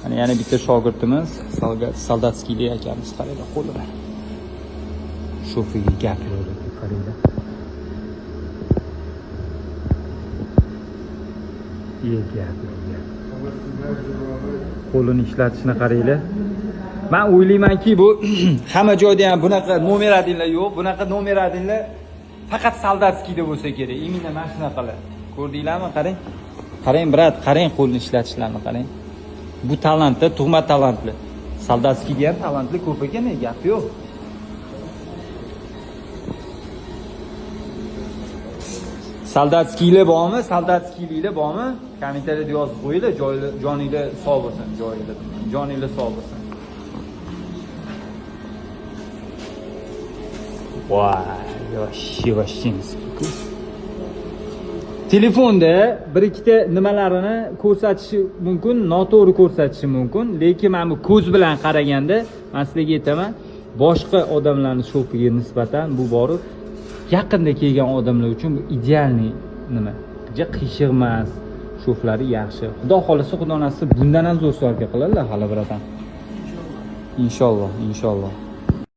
Mana yana bitta shogirdimiz, Soldatskiy akamiz qaranglar qo'lini. Shofiga gapiradi, qaranglar. Qo'lini ishlatishni qaranglar. Men o'ylaymanki, bu hamma joyda ham bunaqa nomer adinlar yo'q. Bunaqa nomer adinlar faqat Soldatskiyda bo'lsa kerak. Imенно mana shunaqalar. Ko'rdinglarmi? Qarang. Qarang, brat, qarang qo'lni ishlatishlarini qarang. Bu talantli, tug'ma talantli. Soldatskiyda ham talantli ko'p ekan, gap yo'q. Soldatskiylar bormi? Soldatskiylar bormi? Kommentariyada yozib qo'yinglar, joninglar sog' bo'lsin, joninglar sog' bo'lsin. Voy, yoshimskiku. Telefonda bir ikkita nimalarini ko'rsatishi mumkin, noto'g'ri ko'rsatishi mumkin, lekin men bu ko'z bilan qaraganda, men sizlarga aytaman, boshqa odamlarning shofiga nisbatan bu borib yaqinda kelgan odamlar uchun bu idealniy nima? Qiyshiq emas, shoflari yaxshi. Xudo xolasa, xudo nasib bundan ham zo'r sorga qiladilar hali birodan. Inshaalloh.